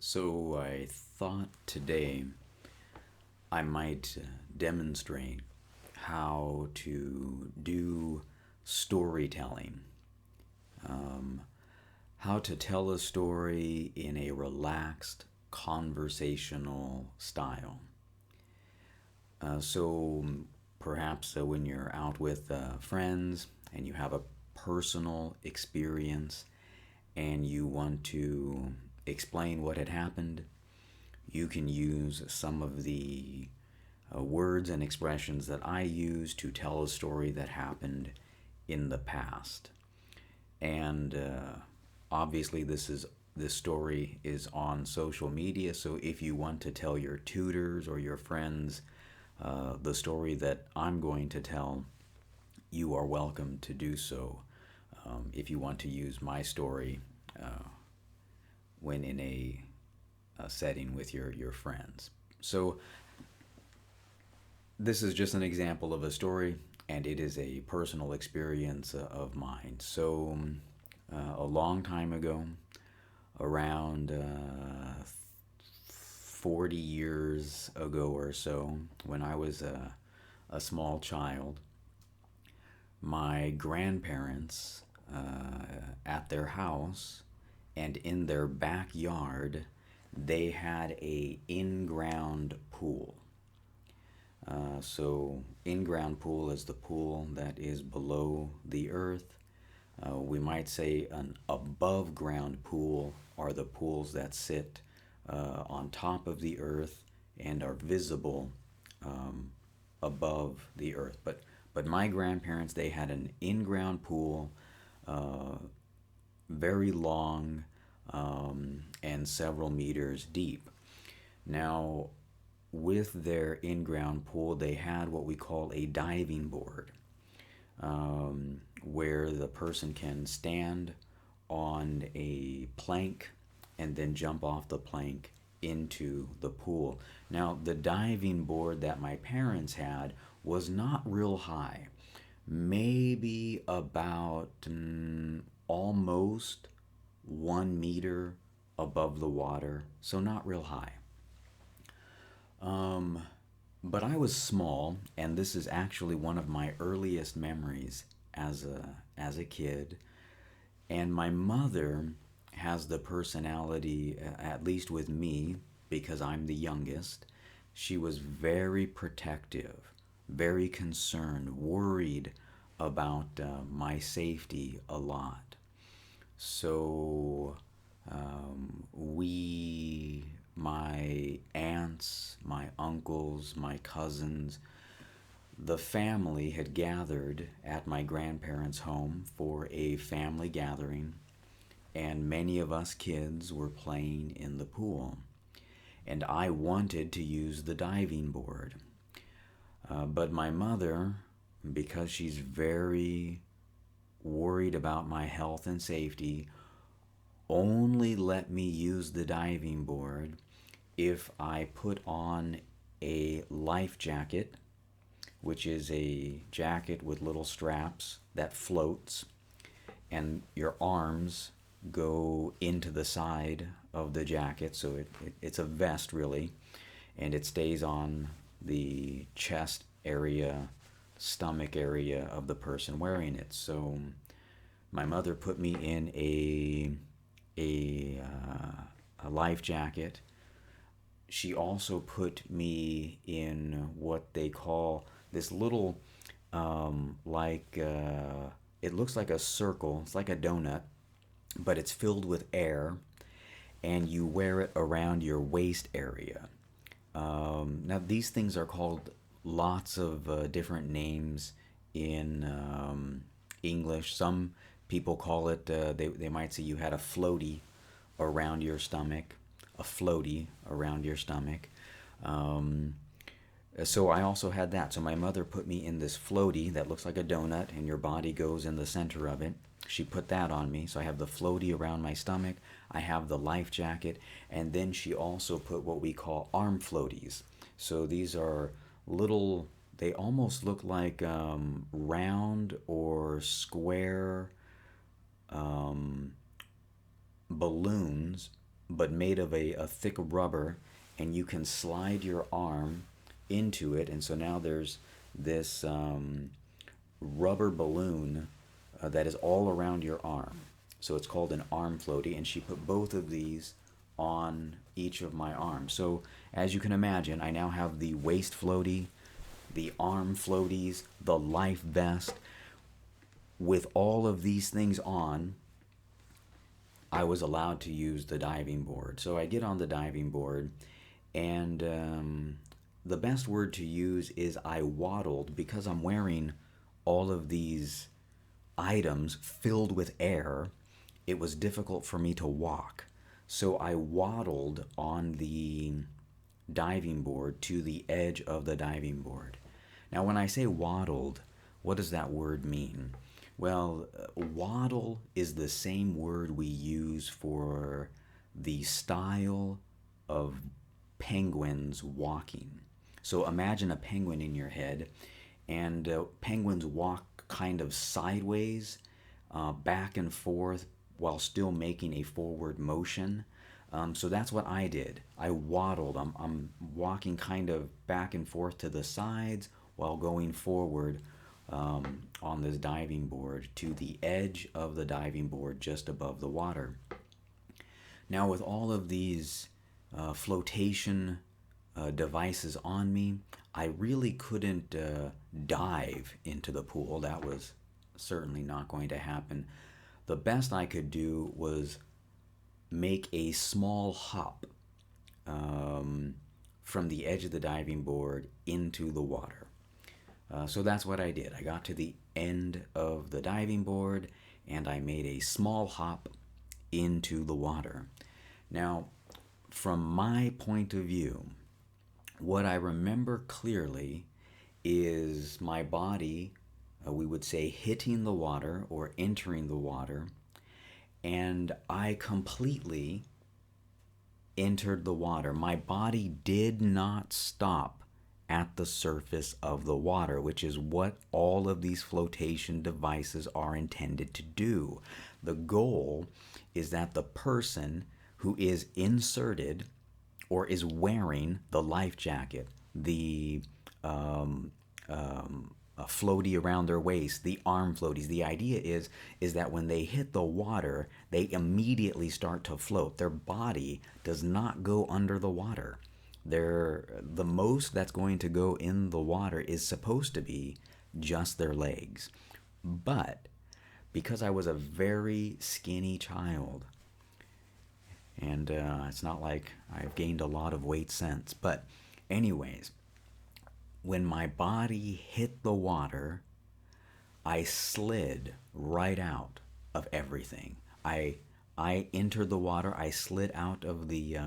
So I thought today I might demonstrate how to do storytelling, um, how to tell a story in a relaxed, conversational style. So perhaps when you're out with friends and you have a personal experience and you want to explain what had happened, you can use some of the words and expressions that I use to tell a story that happened in the past. And obviously, this story is on social media. So if you want to tell your tutors or your friends the story that I'm going to tell, you are welcome to do so. If you want to use my story when in a setting with your friends. So this is just an example of a story, and it is a personal experience of mine. So, a long time ago, around 40 years ago or so, when I was a small child, my grandparents at their house and in their backyard, they had a in-ground pool. So, in ground pool is the pool that is below the earth. We might say an above ground pool are the pools that sit on top of the earth and are visible um, above the earth. But my grandparents, they had an in ground pool, uh, very long and several meters deep. Now, with their in ground pool, they had what we call a diving board, where the person can stand on a plank and then jump off the plank into the pool. Now, the diving board that my parents had was not real high, maybe about almost 1 meter above the water, so not real high. Um, but I was small, and this is actually one of my earliest memories as a kid. And my mother has the personality, at least with me, because I'm the youngest. She was very protective, very concerned, worried about my safety a lot. So my aunts, my uncles, my cousins, the family had gathered at my grandparents' home for a family gathering, and many of us kids were playing in the pool. And I wanted to use the diving board. But my mother, because she's very worried about my health and safety, only let me use the diving board if I put on a life jacket, which is a jacket with little straps that floats, and your arms go into the side of the jacket. So it's a vest, really, and it stays on the chest area, stomach area of the person wearing it. So my mother put me in a life jacket. She also put me in what they call this little, it looks like a circle. It's like a donut, but it's filled with air, and you wear it around your waist area. Now, these things are called lots of different names in English. Some people call it, they might say you had a floaty around your stomach, a floaty around your stomach. Um, so I also had that. So my mother put me in this floaty that looks like a donut, and your body goes in the center of it. She put that on me. So I have the floaty around my stomach. I have the life jacket. And then she also put what we call arm floaties. So these are little, they almost look like round or square um, balloons but made of a thick rubber, and you can slide your arm into it. And so now there's this rubber balloon that is all around your arm. So it's called an arm floaty, and she put both of these on each of my arms. So as you can imagine, I now have the waist floaty, the arm floaties, the life vest. With all of these things on, I was allowed to use the diving board. So I get on the diving board, and the best word to use is I waddled, because I'm wearing all of these items filled with air. It was difficult for me to walk. So I waddled on the diving board to the edge of the diving board. Now, when I say waddled, what does that word mean? Well, waddle is the same word we use for the style of penguins walking. So imagine a penguin in your head, and penguins walk kind of sideways, back and forth, while still making a forward motion. So that's what I did. I waddled. I'm walking kind of back and forth to the sides while going forward on this diving board to the edge of the diving board just above the water. Now, with all of these flotation devices on me, I really couldn't dive into the pool. That was certainly not going to happen. The best I could do was make a small hop from the edge of the diving board into the water. So that's what I did. I got to the end of the diving board, and I made a small hop into the water. Now, from my point of view, what I remember clearly is my body, we would say, hitting the water or entering the water, and I completely entered the water. My body did not stop at the surface of the water, which is what all of these flotation devices are intended to do. The goal is that the person who is inserted or is wearing the life jacket, the a floaty around their waist, the arm floaties. The idea is that when they hit the water, they immediately start to float. Their body does not go under the water. The most that's going to go in the water is supposed to be just their legs. But because I was a very skinny child, and it's not like I've gained a lot of weight since, but anyways, when my body hit the water, I slid right out of everything. I entered the water. I slid out of the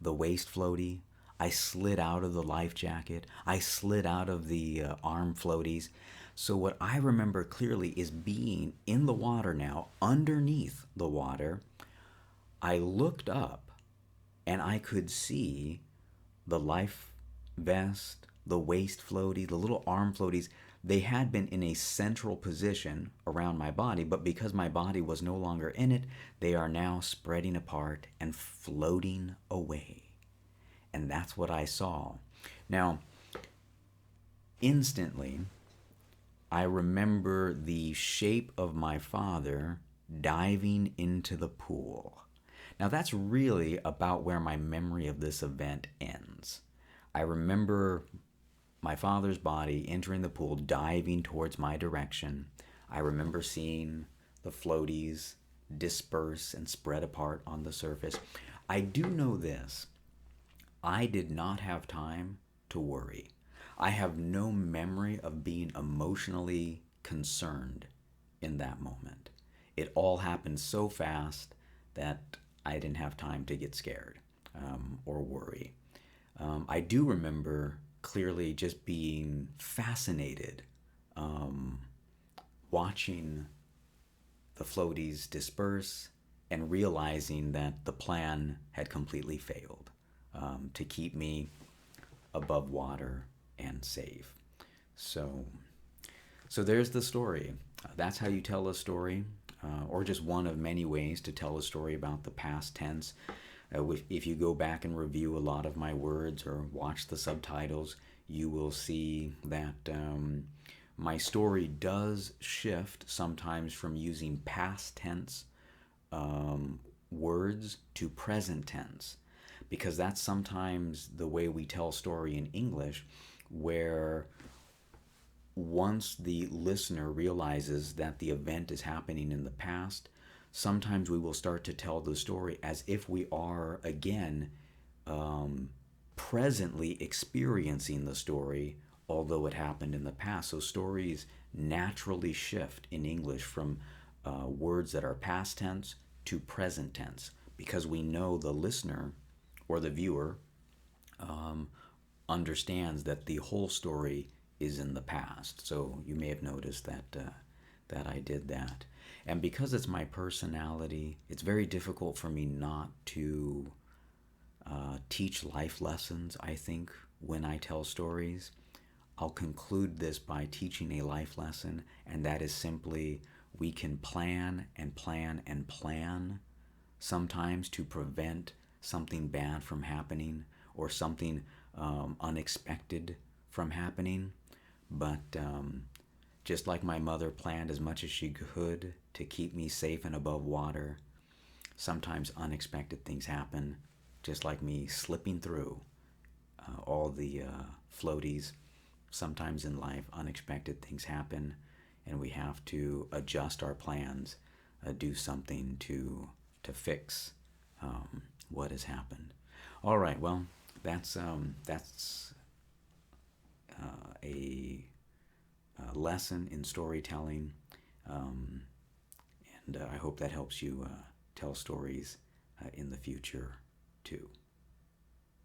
waist floaty. I slid out of the life jacket. I slid out of the arm floaties. So what I remember clearly is being in the water now, underneath the water. I looked up, and I could see the life vest, the waist floaty, the little arm floaties. They had been in a central position around my body, but because my body was no longer in it, they are now spreading apart and floating away. And that's what I saw. Now, instantly, I remember the shape of my father diving into the pool. Now, that's really about where my memory of this event ends. I remember my father's body entering the pool, diving towards my direction. I remember seeing the floaties disperse and spread apart on the surface. I do know this. I did not have time to worry. I have no memory of being emotionally concerned in that moment. It all happened so fast that I didn't have time to get scared or worry. I do remember clearly just being fascinated, watching the floaties disperse and realizing that the plan had completely failed to keep me above water and safe. So there's the story. That's how you tell a story. or just one of many ways to tell a story about the past tense. If you go back and review a lot of my words or watch the subtitles, you will see that my story does shift sometimes from using past tense words to present tense, because that's sometimes the way we tell story in English, where once the listener realizes that the event is happening in the past, sometimes we will start to tell the story as if we are again presently experiencing the story, although it happened in the past. So stories naturally shift in English from words that are past tense to present tense, because we know the listener or the viewer understands that the whole story is in the past. So you may have noticed that I did that. And because it's my personality, it's very difficult for me not to teach life lessons, I think, when I tell stories. I'll conclude this by teaching a life lesson, and that is simply we can plan and plan and plan sometimes to prevent something bad from happening or something unexpected from happening. But just like my mother planned as much as she could to keep me safe and above water, sometimes unexpected things happen, just like me slipping through all the floaties. Sometimes in life, unexpected things happen, and we have to adjust our plans, do something to fix what has happened. All right, well, that's a lesson in storytelling, um, and I hope that helps you tell stories in the future too.